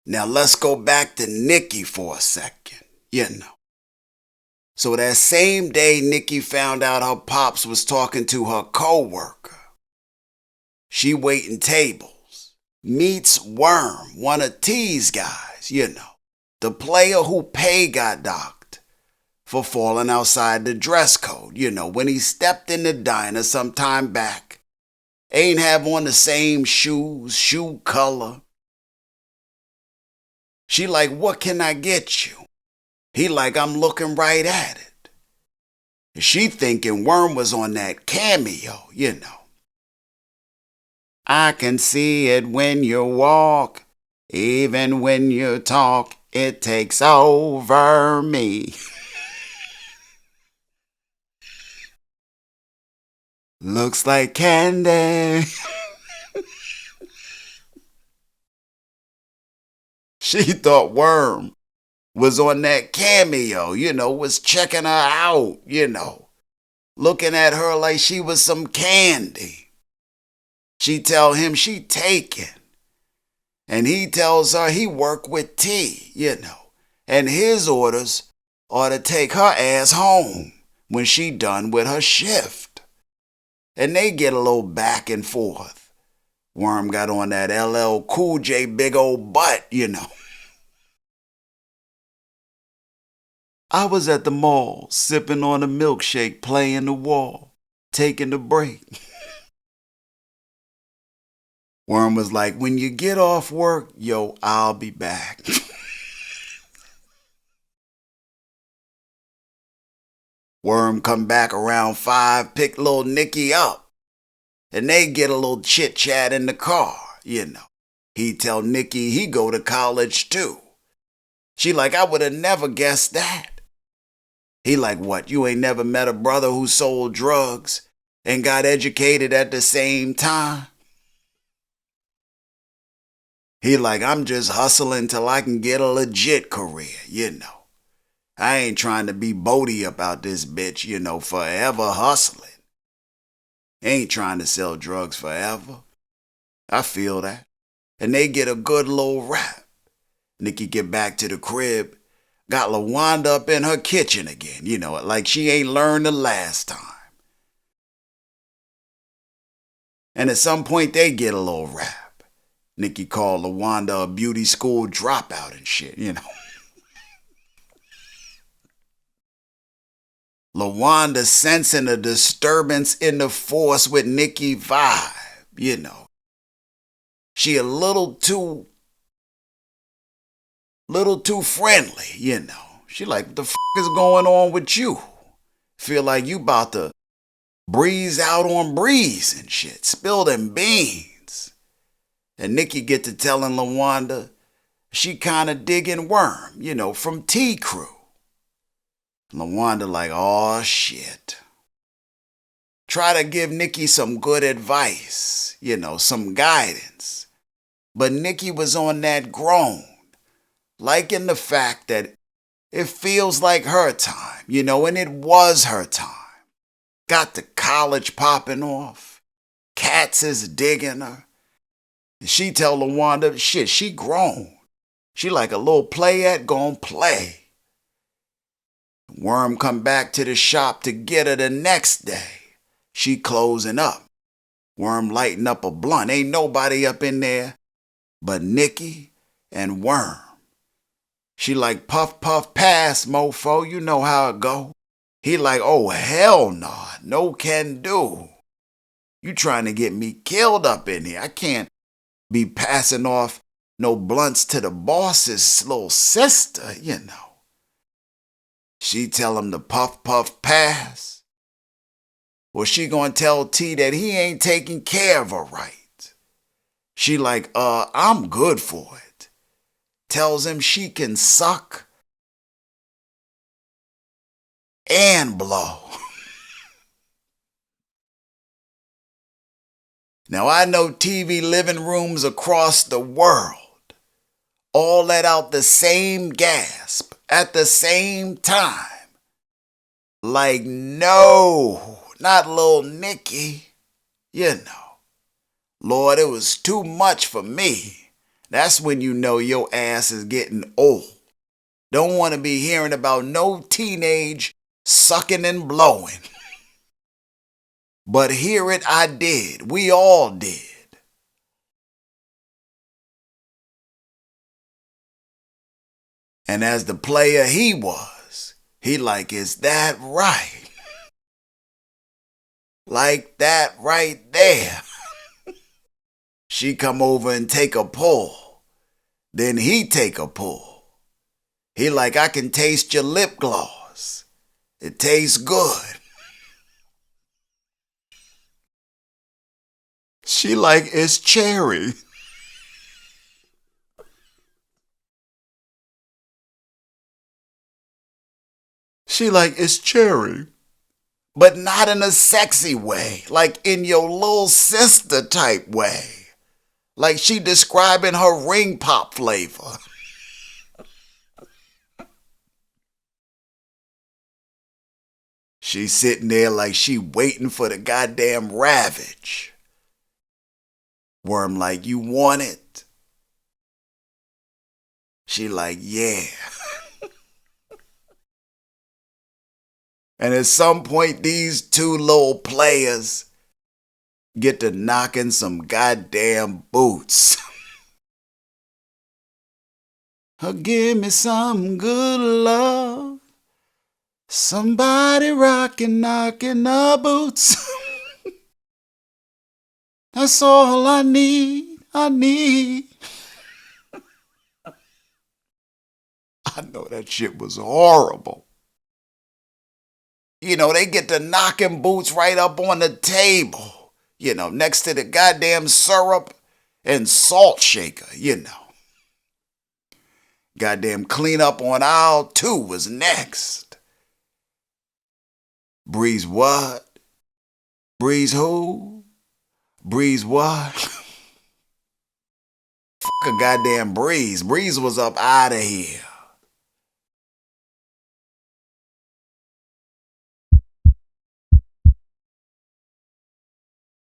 Now let's go back to Nikki for a second, So that same day Nikki found out her pops was talking to her co-worker. She waiting tables. Meets Werm, one of T's guys, The player who Pay got docked for falling outside the dress code, when he stepped in the diner some time back. Ain't have on the same shoes, shoe color. She like, what can I get you? He like, I'm looking right at it. She thinking Werm was on that cameo, I can see it when you walk, even when you talk, it takes over me. Looks like candy. She thought Werm was on that cameo, was checking her out, looking at her like she was some candy. She tell him she taken. And he tells her he work with T, and his orders are to take her ass home when she done with her shift. And they get a little back and forth. Werm got on that LL Cool J big old butt, I was at the mall, sipping on a milkshake, playing the wall, taking a break. Werm was like, when you get off work, I'll be back. Werm come back around 5, pick Lil Nikki up. And they get a little chit-chat in the car, He tell Nikki he go to college too. She like, I would have never guessed that. He like, what, you ain't never met a brother who sold drugs and got educated at the same time? He like, I'm just hustling till I can get a legit career, I ain't trying to be Bodie about this bitch, forever hustling. Ain't trying to sell drugs forever. I feel that. And they get a good little rap. Nikki get back to the crib, got LaWanda up in her kitchen again, like she ain't learned the last time. And at some point they get a little rap. Nikki called LaWanda a beauty school dropout and shit, LaWanda sensing a disturbance in the force with Nikki vibe, She a little too friendly, She like, what the f*** is going on with you? Feel like you about to breeze out on Breeze and shit, spill them beans. And Nikki get to telling LaWanda she kinda digging Werm, from T Crew. LaWanda like, oh shit. Try to give Nikki some good advice, some guidance. But Nikki was on that grown, liking the fact that it feels like her time, and it was her time. Got the college popping off. Cats is digging her. And she tell LaWanda, shit, she grown. She like a little playette gon' play. Werm come back to the shop to get her the next day. She closing up. Werm lighting up a blunt. Ain't nobody up in there but Nikki and Werm. She like, puff, puff, pass, mofo. You know how it go. He like, oh, hell nah. No can do. You trying to get me killed up in here. I can't be passing off no blunts to the boss's little sister, She tell him to puff, puff, pass. Well, she gonna tell T that he ain't taking care of her right. She like, I'm good for it. Tells him she can suck and blow. Now I know TV living rooms across the world all let out the same gasp at the same time. Like, no, not Lil Nikki. Lord, it was too much for me. That's when you know your ass is getting old. Don't want to be hearing about no teenage sucking and blowing. But hear it I did. We all did. And as the player he was, he like, is that right? Like that right there. She come over and take a pull. Then he take a pull. He like, I can taste your lip gloss. It tastes good. She like, it's cherry. She like, it's cherry. But not in a sexy way. Like in your little sister type way. Like she describing her ring pop flavor. She sitting there like she waiting for the goddamn ravage. Werm like, you want it? She like, yeah. And at some point, these two little players get to knocking some goddamn boots. Give me some good love. Somebody rockin', knocking the boots. That's all I need. I know that shit was horrible. You know, they get to knocking boots right up on the table. You know, next to the goddamn syrup and salt shaker, you know. Goddamn clean up on aisle 2 was next. Breeze what? Breeze who? Breeze what? Fuck a goddamn Breeze. Breeze was up out of here.